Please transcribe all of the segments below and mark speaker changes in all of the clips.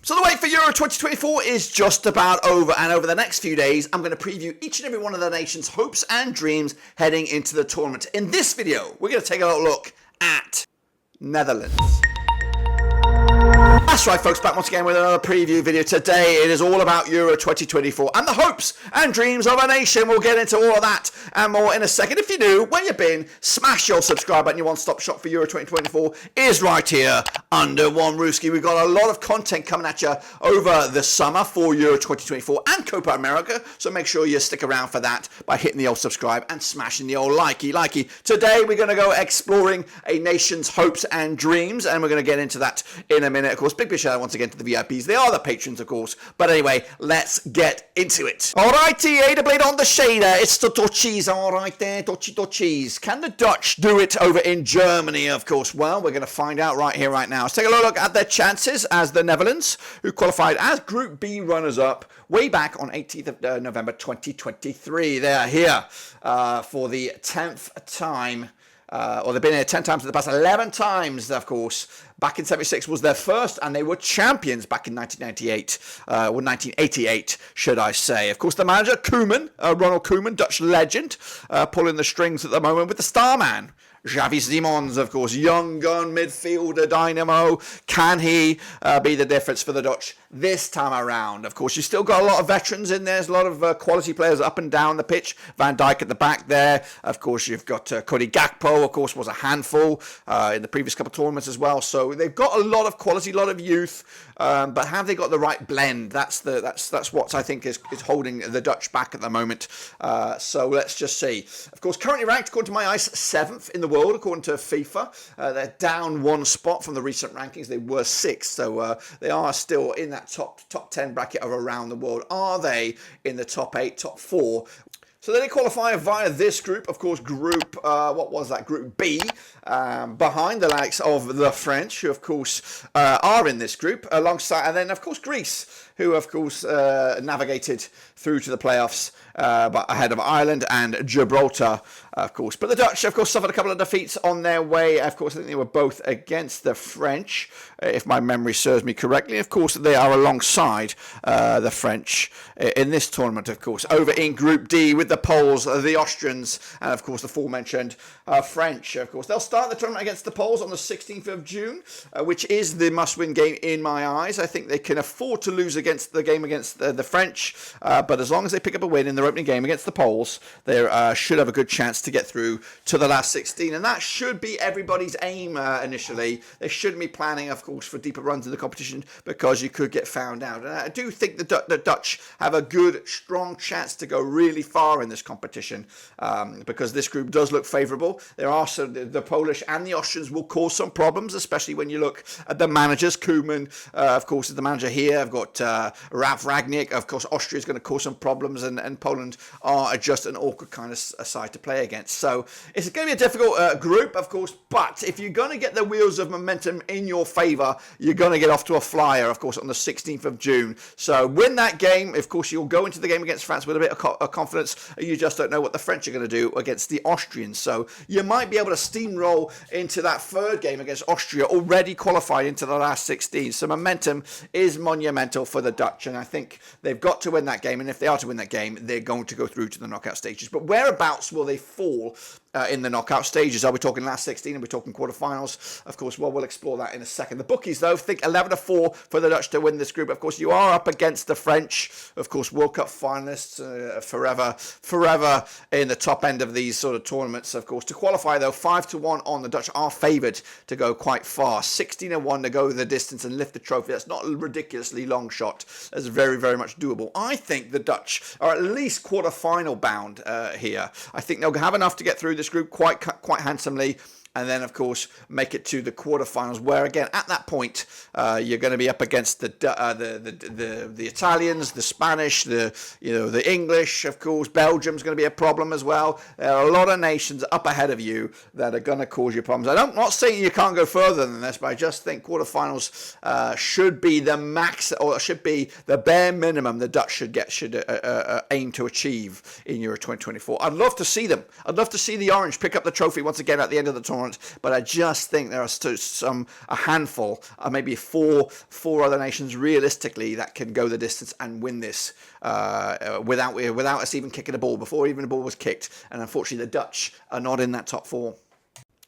Speaker 1: So the wait for Euro 2024 is just about over, and over the next few days I'm going to preview each and every one of the nation's hopes and dreams heading into the tournament. In this video, we're going to take a look at Netherlands. That's right, folks, back once again with another preview video. Today it is all about Euro 2024 and the hopes and dreams of a nation. We'll get into all of that and more in a second. If you're new, where you been, smash your subscribe button. Your one-stop shop for Euro 2024 is right here under one Ruski. We've got a lot of content coming at you over the summer for Euro 2024 and Copa America, so make sure you stick around for that by hitting the old subscribe and smashing the old likey. Today we're going to go exploring a nation's hopes and dreams, and we're going to get into that in a minute. Of course, big shout out once again to the VIPs. They are the patrons, of course. But anyway, let's get into it. Alrighty, Ada Blade on the shader. It's the Dutchies. Alright there, Dutchies. Can the Dutch do it over in Germany, of course? Well, we're going to find out right here, right now. Let's take a look at their chances as the Netherlands, who qualified as Group B runners-up way back on 18th of November 2023. They are here for the 10th time. Or they've been here 10 times in the past, 11 times, of course. Back in 76 was their first, and they were champions back in 1998, or 1988, should I say. Of course, the manager, Koeman, Ronald Koeman, Dutch legend, pulling the strings at the moment with the star man, Xavi Simons, of course, young gun midfielder dynamo. Can he be the difference for the Dutch this time around? Of course, you've still got a lot of veterans in there. There's a lot of quality players up and down the pitch. Van Dijk at the back there. Of course, you've got Cody Gakpo, of course, was a handful in the previous couple of tournaments as well. So they've got a lot of quality, a lot of youth. But have they got the right blend? That's what I think is holding the Dutch back at the moment. So let's just see. Of course, currently ranked, according to my eyes, 7th in the world, according to FIFA. They're down one spot from the recent rankings. They were 6th, so they are still in that top 10 bracket of around the world. Are they in the top 8, top 4? So they qualify via this group, of course, Group, what was that, Group B, behind the likes of the French, who, of course, are in this group, alongside, and then, of course, Greece, who, of course, navigated through to the playoffs, but ahead of Ireland and Gibraltar, of course. But the Dutch, of course, suffered a couple of defeats on their way. Of course, I think they were both against the French, if my memory serves me correctly. Of course, they are alongside the French in this tournament, of course. Over in Group D with the Poles, the Austrians, and, of course, the aforementioned French, of course. They'll start the tournament against the Poles on the 16th of June, which is the must-win game in my eyes. I think they can afford to lose against the game against the French, but as long as they pick up a win in their opening game against the Poles, they should have a good chance to get through to the last 16, and that should be everybody's aim initially. They shouldn't be planning, of course, for deeper runs in the competition, because you could get found out. And I do think the Dutch have a good, strong chance to go really far in this competition, because this group does look favourable. There are the Polish and the Austrians will cause some problems, especially when you look at the managers. Koeman, of course, is the manager here. I've got Ralf Rangnick. Of course, Austria is going to cause some problems, and Poland are just an awkward kind of side to play against. So it's going to be a difficult group, of course, but if you're going to get the wheels of momentum in your favour, you're going to get off to a flyer, of course, on the 16th of June. So win that game. Of course, you'll go into the game against France with a bit of confidence. You just don't know what the French are going to do against the Austrians. So you might be able to steamroll into that third game against Austria, already qualified into the last 16. So momentum is monumental for the Dutch, and I think they've got to win that game. And if they are to win that game, they're going to go through to the knockout stages. But whereabouts will they fall in the knockout stages? Are we talking last 16? Are we talking quarterfinals? Of course, well, we'll explore that in a second. The bookies, though, think 11-4 for the Dutch to win this group. Of course, you are up against the French, of course, World Cup finalists, forever in the top end of these sort of tournaments. Of course, to qualify, though, 5-1 on. The Dutch are favoured to go quite far. 16-1 to go the distance and lift the trophy. That's not a ridiculously long shot. That's very, very much doable. I think the Dutch are at least quarter-final bound here. I think they'll have enough to get through this group quite handsomely. and then of course make it to the quarterfinals, where again at that point you're going to be up against the Italians, the Spanish, the English, of course. Belgium's going to be a problem as well. There are a lot of nations up ahead of you that are going to cause you problems. I'm not saying you can't go further than this, but I just think quarterfinals should be the max, or should be the bare minimum the Dutch should aim to achieve in Euro 2024. I'd love to see them. I'd love to see the Orange pick up the trophy once again at the end of the tournament. tournament, but I just think there are still a handful, maybe four other nations realistically that can go the distance and win this without us even kicking a ball, before even the ball was kicked. And unfortunately, the Dutch are not in that top four.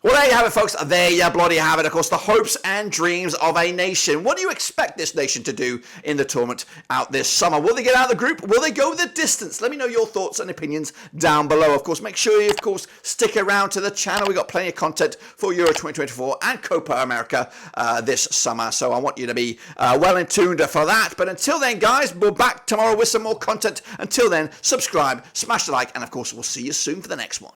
Speaker 1: Well, there you have it, folks. There you bloody have it. Of course, the hopes and dreams of a nation. What do you expect this nation to do in the tournament out this summer? Will they get out of the group? Will they go the distance? Let me know your thoughts and opinions down below. Of course, make sure you, stick around to the channel. We've got plenty of content for Euro 2024 and Copa America this summer. So I want you to be well in tuned for that. But until then, guys, we're back tomorrow with some more content. Until then, subscribe, smash the like, and of course, we'll see you soon for the next one.